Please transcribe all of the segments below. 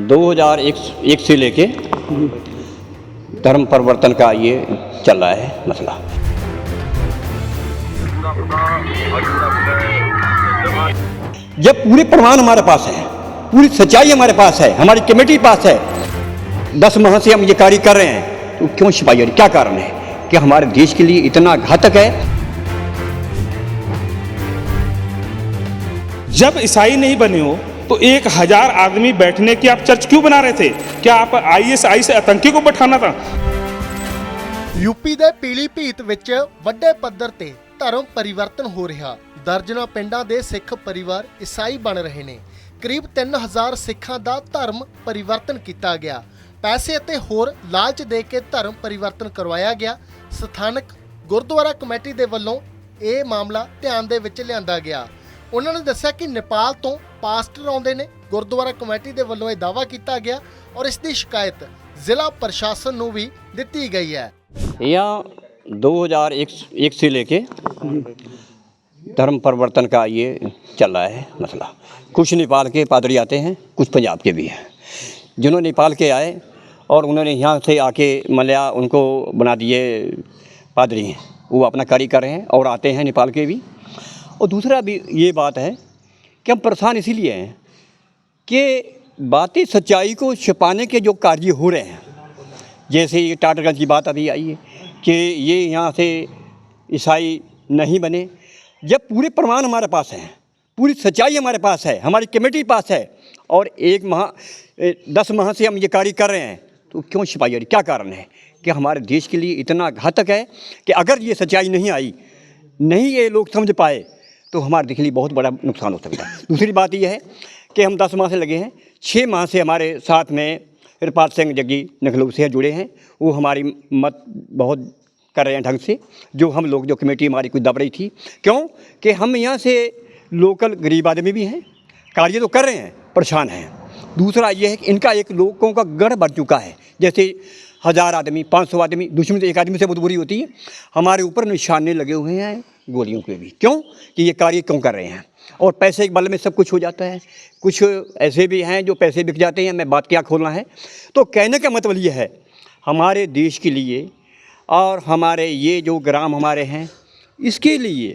2001 से लेके धर्म परिवर्तन का ये चल रहा है मसला। जब पूरे प्रमाण हमारे पास है, पूरी सच्चाई हमारे पास है, हमारी कमेटी पास है, 10 माह से हम ये कार्य कर रहे हैं, तो क्यों छिपाई? क्या कारण है कि हमारे देश के लिए इतना घातक है? जब ईसाई नहीं बने हो तो 1000 आदमी बैठने की आप चर्च क्यों बना रहे थे? क्या आप ISI से आतंकी को बैठाना था? यूपी ਦੇ ਪੀਲੀਭੀਤ ਵਿੱਚ ਵੱਡੇ ਪੱਧਰ ਤੇ ਧਰਮ ਪਰਿਵਰਤਨ ਹੋ ਰਿਹਾ। ਦਰਜਨਾਂ ਪਿੰਡਾਂ ਦੇ ਸਿੱਖ ਪਰਿਵਾਰ ਈਸਾਈ ਬਣ ਰਹੇ ਨੇ। ਕਰੀਬ 3000 ਸਿੱਖਾਂ ਦਾ ਧਰਮ ਪਰਿਵਰਤਨ ਕੀਤਾ ਗਿਆ। ਪੈਸੇ ਅਤੇ ਹੋਰ ਲਾਲਚ ਦੇ ਕੇ ਧਰਮ ਪਰਿਵਰਤਨ ਕਰਵਾਇਆ ਗਿਆ। ਸਥਾਨਕ ਗੁਰਦੁਆਰਾ ਕਮੇਟੀ ਦੇ ਵੱਲੋਂ ਇਹ ਮਾਮਲਾ ਧਿਆਨ ਦੇ ਵਿੱਚ ਲਿਆਂਦਾ ਗਿਆ। ਉਹਨਾਂ ਨੇ ਦੱਸਿਆ ਕਿ ਨੇਪਾਲ ਤੋਂ ਪਾਸਟਰ ਆਉਂਦੇ ਨੇ। ਗੁਰਦੁਆਰਾ ਕਮੇਟੀ ਦੇ ਵੱਲੋਂ ਇਹ ਦਾਅਵਾ ਕੀਤਾ ਗਿਆ ਔਰ ਇਸ ਦੀ ਸ਼ਿਕਾਇਤ ਜ਼ਿਲ੍ਹਾ ਪ੍ਰਸ਼ਾਸਨ ਨੂੰ ਵੀ ਦਿੱਤੀ ਗਈ ਹੈ। यहाँ 2001 से लेके धर्म परिवर्तन का ये चल रहा है मसला। कुछ नेपाल के पादरी आते हैं, कुछ पंजाब के भी हैं। जिन्होंने नेपाल के आए और उन्होंने यहाँ से आके मलया उनको बना दिए पादरी हैं, वो अपना कार्य कर रहे हैं और आते हैं नेपाल के भी। और दूसरा भी ये बात है कि हम परेशान इसीलिए हैं कि बातें सच्चाई को छिपाने के जो कार्य हो रहे हैं, जैसे ये टाटरगंज की बात अभी आई है कि ये यहाँ से ईसाई नहीं बने, जब पूरे प्रमाण हमारे पास हैं, पूरी सच्चाई हमारे पास है, हमारी कमेटी पास है, और 10 माह से हम ये कार्य कर रहे हैं, तो क्यों छिपाई? क्या कारण है कि हमारे देश के लिए इतना घातक है कि अगर ये सच्चाई नहीं आई, नहीं ये लोग समझ पाए, तो हमारे देश के लिए बहुत बड़ा नुकसान हो सकता है। दूसरी बात यह है कि हम 10 माह से लगे हैं, 6 माह से हमारे साथ में कृपाल सिंह जग्गी नखलऊ से जुड़े हैं। वो हमारी मत बहुत कर रहे हैं ढंग से, जो हम लोग जो कमेटी हमारी कुछ दब रही थी। क्यों कि हम यहाँ से लोकल गरीब आदमी भी हैं, कार्य तो कर रहे हैं, परेशान हैं। दूसरा ये है कि इनका एक लोगों का गढ़ बढ़ चुका है। जैसे 1000 आदमी, 500 आदमी, दुश्मन से एक आदमी से बहुत बुरी होती है। हमारे ऊपर निशाने लगे हुए हैं गोलियों के भी। क्यों कि ये कार्य क्यों कर रहे हैं? और पैसे के बल में सब कुछ हो जाता है। कुछ ऐसे भी हैं जो पैसे बिक जाते हैं। मैं बात क्या खोलना है, तो कहने का मतलब ये है, हमारे देश के लिए और हमारे ये जो ग्राम हमारे हैं, इसके लिए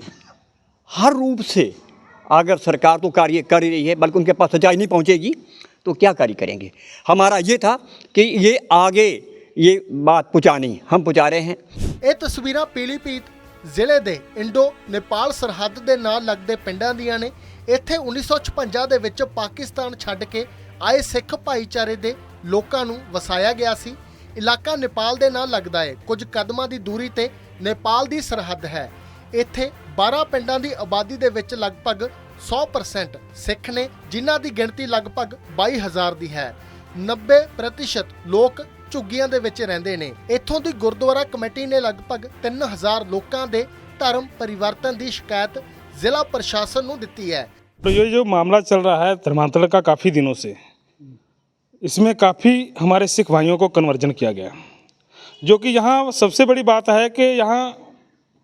हर रूप से अगर सरकार तो कार्य कर रही है, बल्कि उनके पास सच्चाई नहीं पहुंचेगी तो क्या कार्य करेंगे? हमारा ये था कि ये आगे ये बात पहुँचानी, हम पहुँचा रहे हैं। ਇਹ ਤਸਵੀਰਾਂ ਪੀਲੀਭੀਤ ਜ਼ਿਲ੍ਹੇ ਦੇ ਇੰਡੋ ਨੇਪਾਲ ਸਰਹੱਦ ਦੇ ਨਾਲ ਲੱਗਦੇ ਪਿੰਡਾਂ ਦੀਆਂ ਨੇ। ਇੱਥੇ 1956 ਦੇ ਵਿੱਚ ਪਾਕਿਸਤਾਨ ਛੱਡ ਕੇ ਆਏ ਸਿੱਖ ਭਾਈਚਾਰੇ ਦੇ ਲੋਕਾਂ ਨੂੰ ਵਸਾਇਆ ਗਿਆ ਸੀ। ਇਲਾਕਾ ਨੇਪਾਲ ਦੇ ਨਾਲ ਲੱਗਦਾ ਹੈ। ਕੁਝ ਕਦਮਾਂ ਦੀ ਦੂਰੀ ਤੇ ਨੇਪਾਲ ਦੀ ਸਰਹੱਦ ਹੈ। ਇੱਥੇ 12 ਪਿੰਡਾਂ ਦੀ ਆਬਾਦੀ ਦੇ ਵਿੱਚ ਲਗਭਗ 100% ਸਿੱਖ ਨੇ, ਜਿਨ੍ਹਾਂ ਦੀ ਗਿਣਤੀ ਲਗਭਗ 22000 ਦੀ ਹੈ। 90% ਲੋਕ ਝੁੱਗੀਆਂ ਦੇ ਵਿੱਚ ਰਹਿੰਦੇ ਨੇ। ਇੱਥੋਂ ਦੀ ਗੁਰਦੁਆਰਾ ਕਮੇਟੀ ਨੇ ਲਗਭਗ 3000 ਲੋਕਾਂ ਦੇ ਧਰਮ परिवर्तन ਦੀ शिकायत जिला प्रशासन ਨੂੰ ਦਿੱਤੀ है। तो ये जो मामला चल रहा है धर्मांतरण का काफ़ी दिनों से, इसमें काफ़ी हमारे सिख भाइयों को कन्वर्जन किया गया, जो कि यहाँ सबसे बड़ी बात है कि यहाँ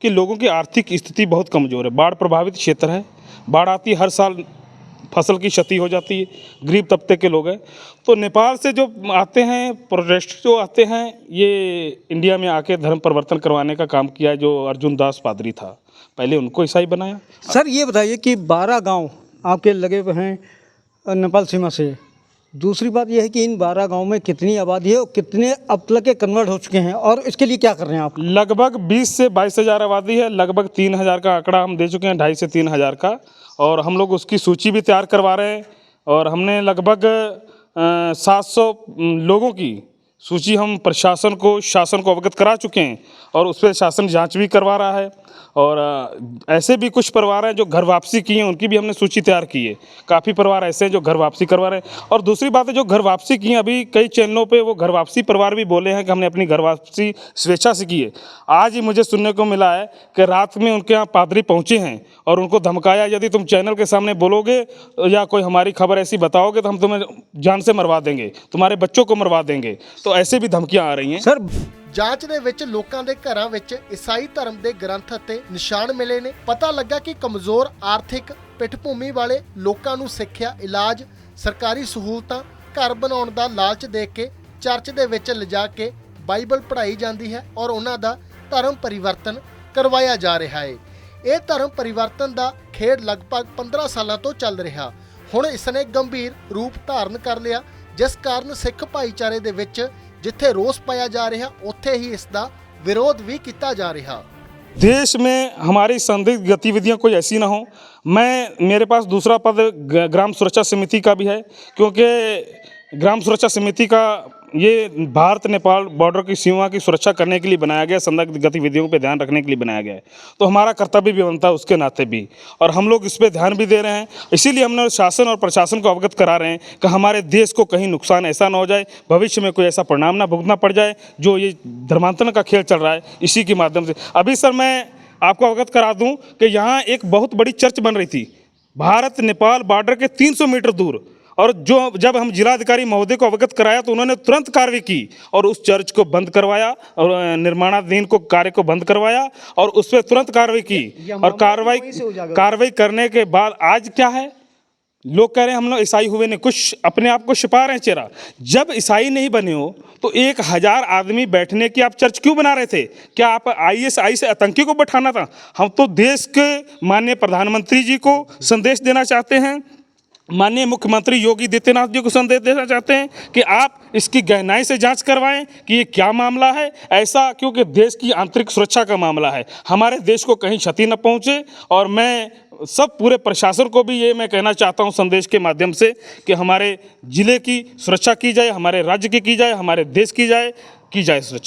के लोगों की आर्थिक स्थिति बहुत कमज़ोर है। बाढ़ प्रभावित क्षेत्र है, बाढ़ आती है, हर साल फसल की क्षति हो जाती है, गरीब तबके के लोग हैं। तो नेपाल से जो आते हैं प्रोटेस्ट जो आते हैं, ये इंडिया में आके धर्म परिवर्तन करवाने का काम किया है। जो अर्जुन दास पादरी था, पहले उनको ईसाई बनाया। सर ये बताइए कि 12 गांव आपके लगे हुए हैं नेपाल सीमा से। दूसरी बात यह है कि इन 12 गांव में कितनी आबादी है और कितने अब तक के कन्वर्ट हो चुके हैं, और इसके लिए क्या कर रहे हैं आप? लगभग 20 से 22,000 आबादी है। लगभग 3000 का आंकड़ा हम दे चुके हैं, 2.5 से 3000 का, और हम लोग उसकी सूची भी तैयार करवा रहे हैं। और हमने लगभग 700 लोगों की सूची हम प्रशासन को, शासन को अवगत करा चुके हैं, और उस पर शासन जांच भी करवा रहा है। और ऐसे भी कुछ परिवार हैं जो घर वापसी किए हैं, उनकी भी हमने सूची तैयार की है। काफ़ी परिवार ऐसे हैं जो घर वापसी करवा रहे हैं। और दूसरी बात है, जो घर वापसी की हैं, अभी कई चैनलों पे वो घर वापसी परिवार भी बोले हैं कि हमने अपनी घर वापसी स्वेच्छा से की है। आज ही मुझे सुनने को मिला है कि रात में उनके यहाँ पादरी पहुँचे हैं और उनको धमकाया, यदि तुम चैनल के सामने बोलोगे या कोई हमारी खबर ऐसी बताओगे तो हम तुम्हें जान से मरवा देंगे, तुम्हारे बच्चों को मरवा देंगे। तो ऐसे भी धमकियाँ आ रही हैं। सर ਜਾਂਚ ਦੇ ਵਿੱਚ ਲੋਕਾਂ ਦੇ ਘਰਾਂ ਵਿੱਚ ਈਸਾਈ ਧਰਮ ਦੇ ਗ੍ਰੰਥ ਅਤੇ ਨਿਸ਼ਾਨ ਮਿਲੇ ਨੇ। ਪਤਾ ਲੱਗਾ ਕਿ ਕਮਜ਼ੋਰ ਆਰਥਿਕ ਪਿੱਠਭੂਮੀ ਵਾਲੇ ਲੋਕਾਂ ਨੂੰ ਸਿੱਖਿਆ, ਇਲਾਜ, ਸਰਕਾਰੀ ਸਹੂਲਤਾਂ ਘਰ ਬਣਾਉਣ ਦਾ ਲਾਲਚ ਦੇ ਕੇ ਚਰਚ ਦੇ ਵਿੱਚ ਲਿਜਾ ਕੇ ਬਾਈਬਲ ਪੜ੍ਹਾਈ ਜਾਂਦੀ ਹੈ ਔਰ ਉਹਨਾਂ ਦਾ ਧਰਮ ਪਰਿਵਰਤਨ ਕਰਵਾਇਆ ਜਾ ਰਿਹਾ ਹੈ। ਇਹ ਧਰਮ ਪਰਿਵਰਤਨ ਦਾ ਖੇਡ ਲਗਭਗ 15 ਸਾਲਾਂ ਤੋਂ ਚੱਲ ਰਿਹਾ। ਹੁਣ ਇਸ ਨੇ ਗੰਭੀਰ ਰੂਪ ਧਾਰਨ ਕਰ ਲਿਆ, ਜਿਸ ਕਾਰਨ ਸਿੱਖ ਭਾਈਚਾਰੇ ਦੇ ਵਿੱਚ ਜਿੱਥੇ ਰੋਸ ਪਾਇਆ जा रहा उत्थे ही इसका विरोध भी किया जा रहा। देश में हमारी संदिग्ध गतिविधियां कोई ऐसी ना हो। मेरे पास दूसरा पद ग्राम सुरक्षा समिति का भी है, क्योंकि ग्राम सुरक्षा समिति का ये भारत नेपाल बॉर्डर की सीमा की सुरक्षा करने के लिए बनाया गया, संदिग्ध गतिविधियों पे ध्यान रखने के लिए बनाया गया है। तो हमारा कर्तव्य भी बनता है उसके नाते भी, और हम लोग इस पर ध्यान भी दे रहे हैं। इसीलिए हमने शासन और प्रशासन को अवगत करा रहे हैं कि हमारे देश को कहीं नुकसान ऐसा ना हो जाए, भविष्य में कोई ऐसा परिणाम ना भुगतना पड़ जाए जो ये धर्मांतरण का खेल चल रहा है। इसी के माध्यम से अभी सर मैं आपको अवगत करा दूँ कि यहाँ एक बहुत बड़ी चर्च बन रही थी भारत नेपाल बॉर्डर के 300 मीटर दूर, और जब हम जिलाधिकारी महोदय को अवगत कराया तो उन्होंने तुरंत कार्रवाई की और उस चर्च को बंद करवाया और निर्माणाधीन को कार्य को बंद करवाया और उस पर तुरंत कार्रवाई की। और कार्रवाई करने के बाद आज क्या है, लोग कह रहे हैं हम लोग ईसाई हुए नहीं, कुछ अपने आप को छिपा रहे हैं चेहरा। जब ईसाई नहीं बने हो तो 1000 आदमी बैठने की आप चर्च क्यों बना रहे थे? क्या आप ISI से आतंकी को बैठाना था? हम तो देश के माननीय प्रधानमंत्री जी को संदेश देना चाहते हैं, माननीय मुख्यमंत्री योगी आदित्यनाथ जी को संदेश देना चाहते हैं कि आप इसकी गहराई से जांच करवाएं कि ये क्या मामला है ऐसा, क्योंकि देश की आंतरिक सुरक्षा का मामला है, हमारे देश को कहीं क्षति न पहुंचे। और मैं सब पूरे प्रशासन को भी ये मैं कहना चाहता हूं संदेश के माध्यम से कि हमारे ज़िले की सुरक्षा की जाए, हमारे राज्य की जाए, हमारे देश की जाए सुरक्षा।